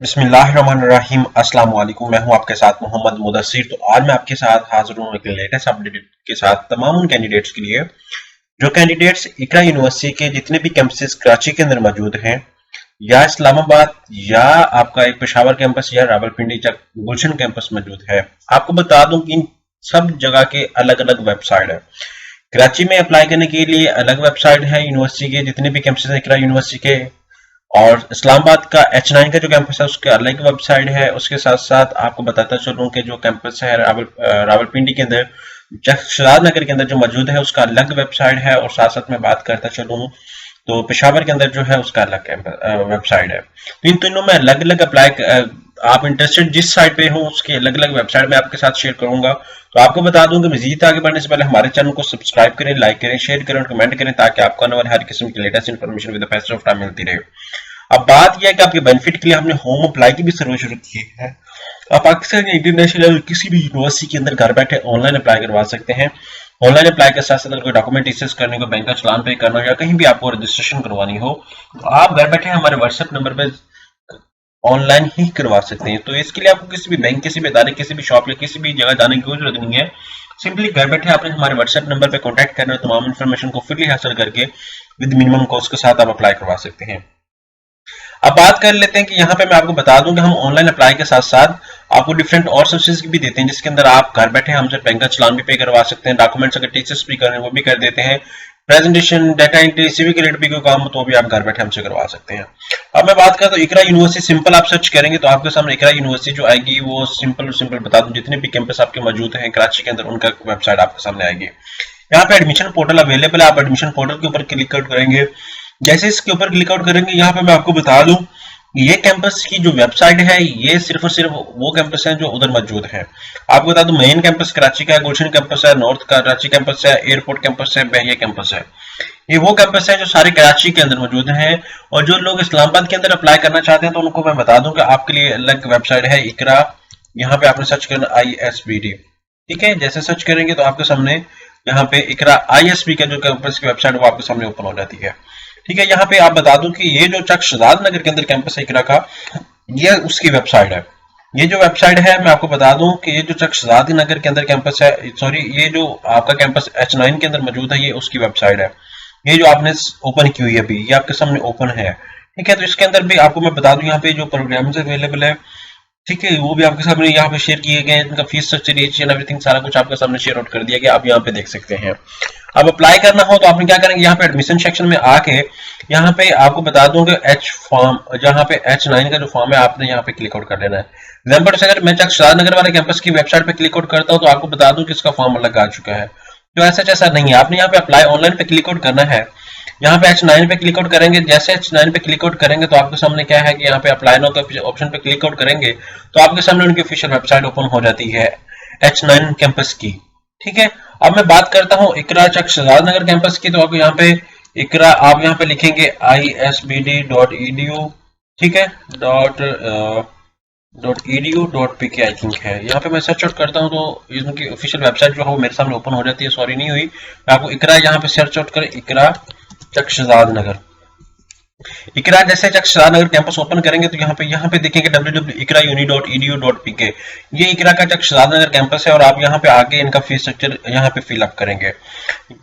बिस्मिल्लाहिर्रहमानिर्रहीम। अस्सलाम वालेकुम। मैं हूं आपके साथ मोहम्मद मुदस्सिर। तो आज मैं आपके साथ हाजिर हूं एक लेटेस्ट अपडेट के साथ तमाम उन कैंडिडेट्स के लिए जो कैंडिडेट्स इकरा यूनिवर्सिटी के जितने भी कैंपसेस कराची के अंदर मौजूद हैं या इस्लामाबाद या आपका एक पेशावर कैंपस या रावलपिंडी या गुलशन कैंपस मौजूद है। आपको बता दूं कि इन सब जगह के अलग अलग वेबसाइट है। कराची में अप्लाई करने के लिए अलग वेबसाइट है यूनिवर्सिटी के जितने भी कैंपसेस हैं इकरा यूनिवर्सिटी के, और इस्लामाबाद का H9 का जो कैंपस है उसके अलग वेबसाइट है। उसके साथ साथ आपको बताता चलूं कि जो कैंपस है रावलपिंडी के अंदर शहजाद नगर के अंदर जो मौजूद है उसका अलग वेबसाइट है, और साथ साथ मैं बात करता चलूं तो पेशावर के अंदर जो है उसका अलग वेबसाइट है। तो इन तीनों में अलग अलग अप्लाई आप इंटरेस्टेड जिस साइट पे हो उसकी अलग अलग वेबसाइट में आपके साथ शेयर करूंगा। तो आपको बता दूं कि मजीद आगे बढ़ने से पहले हमारे चैनल को सब्सक्राइब करें, लाइक करें, शेयर करें और कमेंट करें ताकि आपको आने वाले हर किस्म की latest information with the best of time मिलती रहे। अब बात यह है कि आपके बेनिफिट के लिए हमने होम अप्लाई की भी सर्विस शुरू की है। आप पाकिस्तान या इंटरनेशनल किसी भी यूनिवर्सिटी के अंदर घर बैठे ऑनलाइन अप्लाई करवा सकते हैं। ऑनलाइन अप्लाई के साथ साथ अगर कोई डॉक्यूमेंट इश्यूज करने को, बैंक का चालान पे करना हो या कहीं भी आपको रजिस्ट्रेशन करवानी हो तो आप घर बैठे हमारे व्हाट्सएप नंबर पे ऑनलाइन ही करवा सकते हैं। तो इसके लिए आपको किसी भी बैंक, किसी भी इदारे, किसी भी शॉप या किसी भी जगह जाने की कोई जरूरत नहीं है। सिंपली घर बैठे आपने हमारे व्हाट्सएप नंबर पे कॉन्टैक्ट करना है, तमाम इन्फॉर्मेशन को फ्रीली हासिल करके विद मिनिमम कॉस्ट के साथ आप अप्लाई करवा सकते हैं। अब बात कर लेते हैं कि यहाँ पे मैं आपको बता दूं कि हम ऑनलाइन अप्लाई के साथ साथ आपको डिफरेंट और सर्विसेज भी देते हैं जिसके अंदर आप घर बैठे हमसे बैंक का चालान भी पे करवा सकते हैं, डॉक्यूमेंट्स अगर टीचर्स भी करें वो भी कर देते हैं, प्रेजेंटेशन, डाटा एंट्री, सीवी के रिलेटेड भी कोई काम हो तो भी आप घर बैठे हमसे करवा सकते हैं। अब मैं बात करूं तो इकरा यूनिवर्सिटी सिंपल आप सर्च करेंगे तो आपके सामने इकरा यूनिवर्सिटी जो आएगी वो सिंपल बता दूं जितने भी कैंपस आपके मौजूद हैं कराची के अंदर उनका वेबसाइट आपके सामने आएगी। यहाँ पे एडमिशन पोर्टल अवेलेबल है, आप एडमिशन पोर्टल के ऊपर क्लिक आउट करेंगे। जैसे इसके ऊपर क्लिक आउट करेंगे यहाँ पे मैं आपको बता दूं ये कैंपस की जो वेबसाइट है ये सिर्फ और सिर्फ वो कैंपस है जो उधर मौजूद है। आपको बता दूं मेन कैंपस कराची का है, गुलशन कैंपस है, नॉर्थ कराची कैंपस है, एयरपोर्ट कैंपस है, बहरिया कैंपस है। ये वो कैंपस है जो सारे कराची के अंदर मौजूद हैं। और जो लोग इस्लामाबाद के अंदर अप्लाई करना चाहते हैं तो उनको मैं बता दूं कि आपके लिए अलग वेबसाइट है इकरा। यहाँ पे आपने सर्च करना ISBD, ठीक है। जैसे सर्च करेंगे तो आपके सामने यहाँ पे इकरा ISB का जो कैंपस की वेबसाइट वो आपके सामने ओपन हो जाती है, ठीक है। यहाँ पे आप बता दूं कि ये जो चक शहजाद नगर के अंदर कैंपस है इकरा का, ये उसकी वेबसाइट है। ये जो वेबसाइट है मैं आपको बता दूं कि ये जो चक शहजाद नगर के अंदर कैंपस है, सॉरी ये जो आपका कैंपस H9 के अंदर मौजूद है ये उसकी वेबसाइट है। ये जो आपने ओपन की हुई है अभी ये आपके सामने ओपन है, ठीक है। तो इसके अंदर भी आपको मैं बता दूं यहाँ पे जो प्रोग्राम्स अवेलेबल है, ठीक है, वो भी आपके सामने यहाँ पे शेयर किए गए हैं। इनका fees structure, age and everything सारा कुछ आपके सामने शेयर आउट कर दिया गया, आप यहाँ पे देख सकते हैं। अब अप्लाई करना हो तो आपने क्या करेंगे, यहाँ पे एडमिशन सेक्शन में आके यहाँ पे आपको बता दूं कि H फॉर्म, जहाँ पे H9 का जो फॉर्म है आपने यहाँ पे क्लिक आउट कर लेना है। एग्जाम्पल से अगर मैं शहजाद नगर वाले कैंपस की वेबसाइट पे क्लिक आउट करता हूँ तो आपको बता दूं कि इसका फॉर्म अलग आ चुका है। तो ऐसा नहीं है, आपने यहाँ पे अप्लाई ऑनलाइन पे क्लिक आउट करना है। यहाँ पे H9 पे क्लिक आउट करेंगे, जैसे H9 पे क्लिक आउट करेंगे तो आपके सामने क्या है कि यहाँ पे अप्लाई नाउ के ऑप्शन पे क्लिक आउट करेंगे तो आपके सामने उनकी ऑफिशियल वेबसाइट ओपन हो जाती है H9 कैंपस की, ठीक है। अब मैं बात करता हूँ इकरा चक शहजाद नगर कैंपस की। तो आपको यहाँ पे इकरा आप यहाँ पे लिखेंगे isbd.edu, ठीक है, .edu.pk आई थिंक है। यहाँ पे मैं सर्च आउट करता हूँ तो इनकी ऑफिशियल वेबसाइट जो है वो मेरे सामने ओपन हो जाती है। सॉरी नहीं हुई, आपको इकरा यहाँ पे सर्च आउट करें, इकरा चक शहजाद नगर। इकरा जैसे चक शहजाद नगर कैंपस ओपन करेंगे तो यहाँ पे देखेंगे www.ikra.uni.pk, ये इकरा का चक शहजाद नगर कैंपस है। और आप यहाँ पे आके इनका फीस स्ट्रक्चर यहाँ पे फिल अप करेंगे,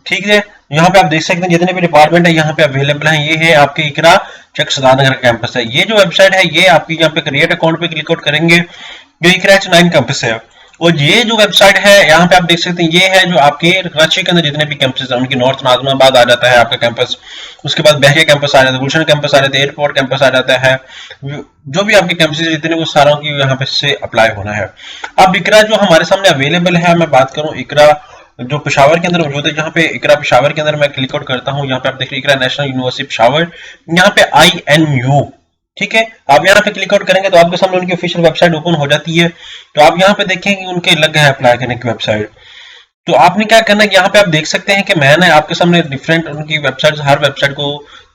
ठीक है। यहाँ पे आप देख सकते हैं जितने भी डिपार्टमेंट है यहाँ पे अवेलेबल हैं। ये है आपके इकरा चक शहजाद नगर कैंपस है। ये जो वेबसाइट है ये आपकी यहाँ पे क्रिएट अकाउंट पे क्लिक आउट करेंगे, जो इकरा H9 कैंपस है। और ये जो वेबसाइट है यहाँ पे आप देख सकते हैं ये है जो आपके कराची के अंदर जितने भी कैंपस हैं उनकी नॉर्थ नाजमाबाद आ जाता है आपका कैंपस, उसके बाद बहरिया कैंपस आ जाता है, गुलशन कैंपस आ जाता है, एयरपोर्ट कैंपस आ जाता है। जो भी आपके कैंपस जितने वो सारों की यहाँ पे से अप्लाई होना है। अब इकरा जो हमारे सामने अवेलेबल है, मैं बात करूँ इकरा जो पेशावर के अंदर मौजूद है, यहाँ पे इकरा पेशावर के अंदर मैं क्लिक आउट करता हूँ। यहाँ पे आप देख रहे हैं इकरा नेशनल यूनिवर्सिटी पेशावर, यहाँ पे INU, ठीक है। आप यहाँ पे क्लिक आउट करेंगे तो आपके सामने उनकी ऑफिशियल वेबसाइट ओपन हो जाती है। तो आप यहाँ पे देखेंगे उनके लग है अप्लाई करने की वेबसाइट। तो आपने क्या करना है, यहाँ पे आप देख सकते हैं कि मैंने आपके सामने डिफरेंट उनकी वेबसाइट, हर वेबसाइट को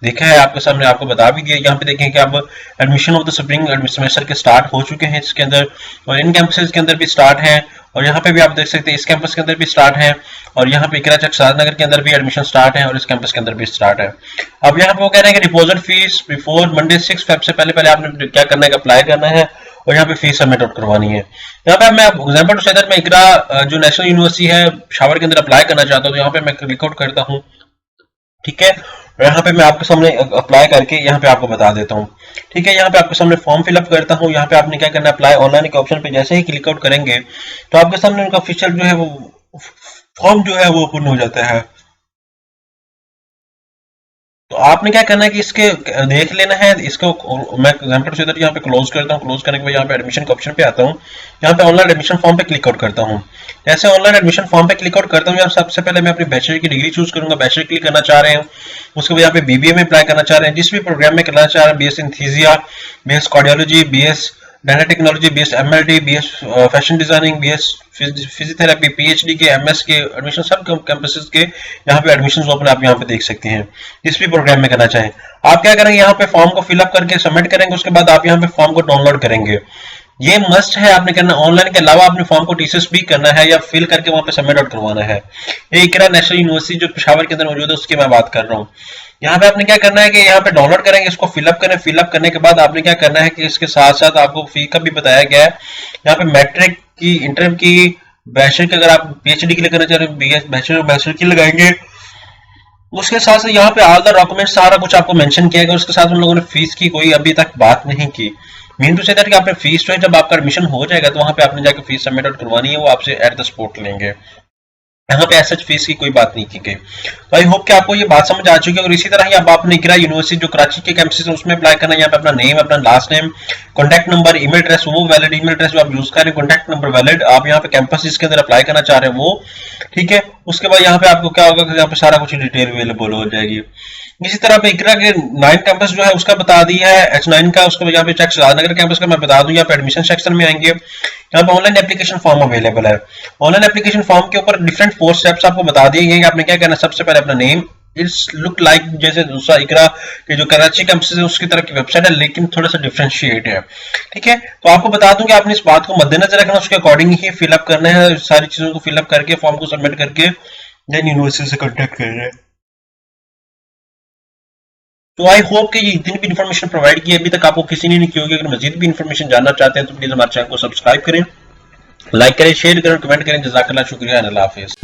देखा है आपके सामने, आपको बता भी दिया। यहाँ पे देखें कि अब admission of the spring semester के स्टार्ट हो चुके हैं इसके अंदर, और इन कैंपसेस के अंदर भी स्टार्ट है, और यहाँ पे भी आप देख सकते हैं इस कैंपस के अंदर भी स्टार्ट है, और यहाँ पे इकरा चक शादनगर के अंदर भी एडमिशन स्टार्ट है, और इस कैंपस के अंदर भी स्टार्ट है। अब यहाँ पे वो कह रहे हैं कि deposit fees before Monday 6 Feb से पहले आपने क्या करना है, अप्लाई करना है, और यहाँ पे फीस सबमिट आउट करवानी है। यहाँ पे मैं एग्जाम्पल टू से मैं इकरा जो नेशनल यूनिवर्सिटी है शावर के अंदर अप्लाई करना चाहता हूँ, तो यहाँ पे मैं क्लिक आउट करता हूँ, ठीक है। और यहाँ पे मैं आपके सामने अप्लाई करके यहाँ पे आपको बता देता हूँ, ठीक है। यहाँ पे आपके सामने फॉर्म फिलअप करता हूँ। यहाँ पे आपने क्या करना है, अप्लाई ऑनलाइन के ऑप्शन पे जैसे ही क्लिक आउट करेंगे तो आपके सामने उनका ऑफिशियल जो है वो फॉर्म जो है वो ओपन हो जाता है। तो आपने क्या करना है कि इसके देख लेना है इसको। मैं एग्जांपल से इधर यहाँ पे क्लोज करता हूँ, क्लोज करने के बाद यहाँ पे एडमिशन के ऑप्शन पे आता हूँ, यहाँ पे ऑनलाइन एडमिशन फॉर्म पे क्लिक आउट करता हूँ। जैसे ऑनलाइन एडमिशन फॉर्म पे क्लिक आउट करता हूँ, यहाँ सबसे पहले मैं अपनी बैचलर की डिग्री चूज करूंगा, बैचलर क्लिक करना चाह रहे हैं। उसके बाद यहाँ पे बीबीए में अप्लाई करना चाह रहे हैं, जिस भी प्रोग्राम में करना चाह रहे हैं, BS anaesthesia, BS cardiology, BS data technology, BS MLT, BS fashion designing, BS physiotherapy, PhD के, एमएस के एडमिशन सब कैंपसेस के यहाँ पे एडमिशन ओपन आप यहाँ पे देख सकते हैं। जिस भी प्रोग्राम में करना चाहें आप क्या करेंगे, यहाँ पे फॉर्म को फिलअप करके सबमिट करेंगे। उसके बाद आप यहाँ पे फॉर्म को डाउनलोड करेंगे। ये मस्ट है आपने करना। ऑनलाइन के अलावा आपने फॉर्म को टीसीएस भी करना है या फिल करके वहां पे सबमिट आउट करवाना है। ये इकरा नेशनल यूनिवर्सिटी जो पेशावर के अंदर मौजूद है उसकी मैं बात कर रहा हूँ। यहाँ पे आपने क्या करना है कि यहाँ पे डाउनलोड करेंगे, इसको फिलअप करें। फिलअप करने के बाद आपने क्या करना है कि इसके साथ साथ आपको फी का भी बताया गया है। यहाँ पे मैट्रिक की, इंटर की, बैचलर की, अगर आप पीएचडी के लिए करना चाह रहे हैं बैचलर की लगाएंगे। उसके साथ साथ यहाँ पे ऑल द डॉक्यूमेंट सारा कुछ आपको मेंशन किया गया। उसके साथ उन लोगों ने फीस की कोई अभी तक बात नहीं की। मीन टू से दैट कि आपने फीस जो है जब आपका एडमिशन हो जाएगा तो वहां पे आपने जाकर फीस सबमिट आउट करवानी है, वो आपसे एट द स्पॉट लेंगे। यहाँ पे एसएच फीस की कोई बात नहीं की गई। तो आई होप कि आपको ये बात समझ आ चुकी है। और इसी तरह ही अब आपने इकरा यूनिवर्सिटी जो कराची के कैंपस है उसमें अप्लाई करना है। यहाँ पे अपना नेम, अपना last name, contact number, email address, वो वैलिड ईमेल एड्रेस जो आप यूज कर रहे हैं, कॉन्टैक्ट नंबर वैलिड, आप यहाँ पे कैंपस जिसके अंदर अप्लाई करना चाह रहे हैं वो, ठीक है। उसके बाद यहाँ पे आपको क्या होगा कि यहाँ पे सारा कुछ डिटेल अवेलेबल हो जाएगी। इसी तरह पे इकरा के 9 कैंपस जो है उसका बता दिया है, H9 का। उसके बाद यहाँ पे चक शादनगर कैंपस का मैं बता दूं। यहाँ पे एडमिशन सेक्शन में आएंगे, यहाँ पे ऑनलाइन एप्लीकेशन फॉर्म अवेलेबल है। ऑनलाइन एप्लीकेशन फॉर्म के ऊपर डिफरेंट 4 स्टेप्स आपको बता दिए गए। आपने क्या करना है, सबसे पहले अपना नेम, इट्स लुक लाइक जैसे दूसरा इकरा के जो कराची कैंपस है उसकी तरह की वेबसाइट है, लेकिन थोड़ा सा डिफरेंशिएट है, ठीक है। तो आपको बता दूं कि आपने इस बात को मद्देनजर रखना, उसके अकॉर्डिंग ही फिलअप करना है। सारी चीजों को फिलअप करके फॉर्म को सबमिट करके देन यूनिवर्सिटी से कॉन्टेक्ट करना है। तो आई होप कि ये इतनी भी इन्फॉर्मेशन प्रोवाइड की अभी तक आपको किसी ने नहीं की होगी। अगर मजीद भी इन्फॉर्मेशन जानना चाहते हैं तो प्लीज हमारे चैनल को सब्सक्राइब करें, लाइक करें, शेयर करें, कमेंट करें। जज़ाकल्लाह, शुक्रिया, अल्लाह हाफिज़।